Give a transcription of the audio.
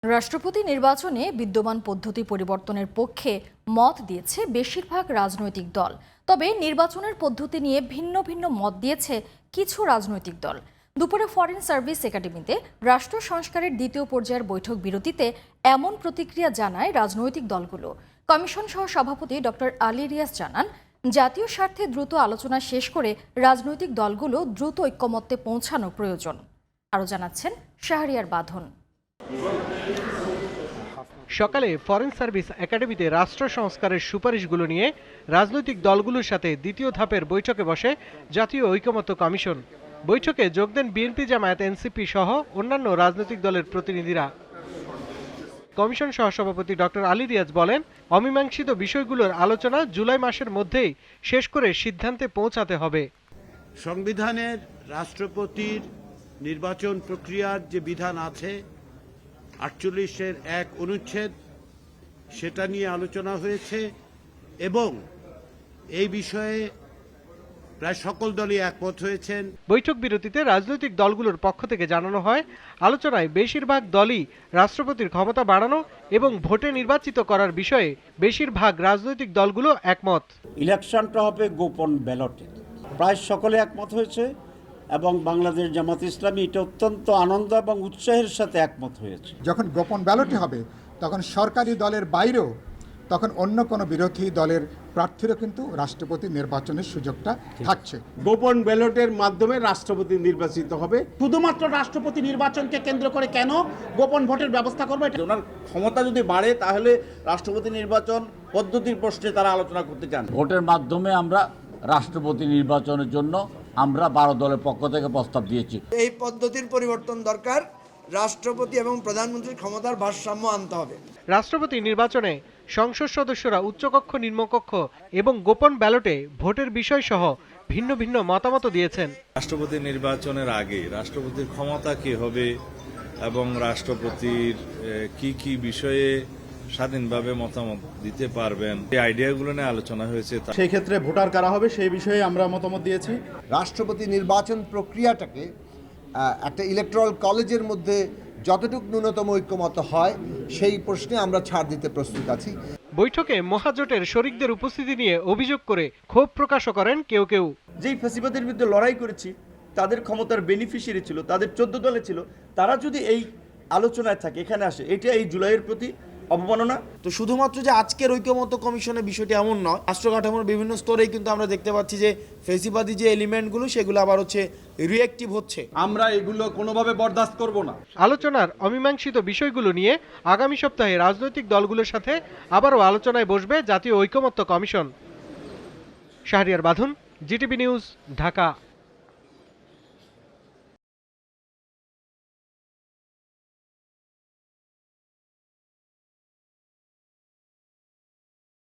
রাষ্ট্রপতি নির্বাচনে বিদ্যমান পদ্ধতি পরিবর্তনের পক্ষে মত দিয়েছে বেশিরভাগ রাজনৈতিক দল। তবে নির্বাচনের পদ্ধতি নিয়ে ভিন্ন ভিন্ন মত দিয়েছে কিছু রাজনৈতিক দল। দুপুরে ফরেন সার্ভিস একাডেমিতে রাষ্ট্র সংস্কারের দ্বিতীয় পর্যায়ের বৈঠক বিরতিতে এমন প্রতিক্রিয়া জানায় রাজনৈতিক দলগুলো। কমিশন সহ সভাপতি ডক্টর আলী রিয়াজ জানান, জাতীয় স্বার্থে দ্রুত আলোচনা শেষ করে রাজনৈতিক দলগুলো দ্রুত ঐক্যমত্যে পৌঁছানো প্রয়োজন। আরও জানাচ্ছেন শাহরিয়ার বাঁধন। সকালে ফরেন সার্ভিস একাডেমিতে রাষ্ট্র সংস্কারের সুপারিশগুলো নিয়ে রাজনৈতিক দলগুলোর সাথে দ্বিতীয় ধাপের বৈঠকে বসে জাতীয় ঐকমত্য কমিশন। বৈঠকে যোগ দেন বিএনপি, জামায়াত, এনসিপি সহ অন্যান্য রাজনৈতিক দলের প্রতিনিধিরা। কমিশন সহসভাপতি ডক্টর আলী রিয়াজ বলেন, অমীমাংসিত বিষয়গুলোর আলোচনা জুলাই মাসের মধ্যেই শেষ করে সিদ্ধান্তে পৌঁছাতে হবে। সংবিধানের রাষ্ট্রপতির নির্বাচন প্রক্রিয়ার যে বিধান আছে 48-এর 1 অনুচ্ছেদ, সেটা নিয়ে আলোচনা হয়েছে এবং এই বিষয়ে প্রায় সকল দলই একমত হয়েছেন। বৈঠক বিরতিতে রাজনৈতিক দলগুলোর পক্ষ থেকে জানানো হয়, আলোচনায় বেশিরভাগ দলই রাষ্ট্রপতির ক্ষমতা বাড়ানো এবং ভোটে নির্বাচিত করার বিষয়ে বেশিরভাগ রাজনৈতিক দলগুলো একমত। ইলেকশনটা হবে গোপন ব্যালটে, প্রায় সকলে একমত হয়েছে এবং বাংলাদেশ জামাত ইসলামী এটা অত্যন্ত আনন্দ এবং উৎসাহের সাথে একমত হয়েছে। যখন গোপন ব্যালটে হবে তখন সরকারি দলের বাইরেও তখন অন্য কোনো বিরোধী দলের প্রার্থীরও কিন্তু রাষ্ট্রপতি নির্বাচনের সুযোগটা থাকছে। গোপন ব্যালটের মাধ্যমে রাষ্ট্রপতি নির্বাচিত হবে। শুধুমাত্র রাষ্ট্রপতি নির্বাচনকে কেন্দ্র করে কেন গোপন ভোটের ব্যবস্থা করবে? ওনার ক্ষমতা যদি বাড়ে তাহলে রাষ্ট্রপতি নির্বাচন পদ্ধতির প্রশ্নে তারা আলোচনা করতে চান। ভোটের মাধ্যমে আমরা রাষ্ট্রপতি নির্বাচনের জন্য আমরা 12 দলের পক্ষ থেকে প্রস্তাব দিয়েছি। এই পদ্ধতির পরিবর্তন দরকার। রাষ্ট্রপতি এবং প্রধানমন্ত্রীর ক্ষমতার ভারসাম্য আনতে হবে। রাষ্ট্রপতি নির্বাচনে সংসদ সদস্যরা উচ্চকক্ষ, নিম্নকক্ষ এবং গোপন ব্যালটে ভোটের বিষয় সহ ভিন্ন ভিন্ন মতামত দিয়েছেন। রাষ্ট্রপতি নির্বাচনের আগে রাষ্ট্রপতির ক্ষমতা কি হবে এবং রাষ্ট্রপতির কি কি বিষয়ে স্বাধীনভাবে মতামত দিতে পারবেন, এই আইডিয়াগুলো নিয়ে আলোচনা হয়েছে। সেই ক্ষেত্রে ভোটার কারা হবে সেই বিষয়ে আমরা মতামত দিয়েছি। রাষ্ট্রপতি নির্বাচন প্রক্রিয়াটাকে একটা ইলেকট্রাল কলেজের মধ্যে যতটুকু ন্যূনতম ঐক্যমত হয় সেই প্রশ্নে আমরা ছাড় দিতে প্রস্তুত আছি। বৈঠকে মহাজোটের শরিকদের উপস্থিতি নিয়ে অভিযোগ করে ক্ষোভ প্রকাশও করেন কেউ কেউ। যেই ফ্যাসিবাদের বিরুদ্ধে লড়াই করেছি, তাদের ক্ষমতার বেনিফিশিয়ারি ছিল, তাদের 14 দলে ছিল, তারা যদি এই আলোচনায় থাকে, এখানে আসে, এটা এই জুলাইয়ের প্রতি অবমাননা। তো শুধুমাত্র যে আজকের ঐক্যমত্য কমিশনের বিষয়টি এমন নয়, রাষ্ট্র কাঠামোর বিভিন্ন স্তরেই কিন্তু আমরা দেখতে পাচ্ছি যে ফেসিবাদী যে এলিমেন্টগুলো সেগুলো আবার রিঅ্যাক্টিভ হচ্ছে। আমরা এগুলো কোনোভাবে বরদাস্ত করব না। আলোচনার অমীমাংসিত বিষয়গুলো নিয়ে আগামী সপ্তাহে রাজনৈতিক দলগুলোর সাথে আবারও আলোচনায় বসবে জাতীয় ঐকমত্য কমিশন। শাহরিয়ার বাঁধন, জিটিভি নিউজ, ঢাকা।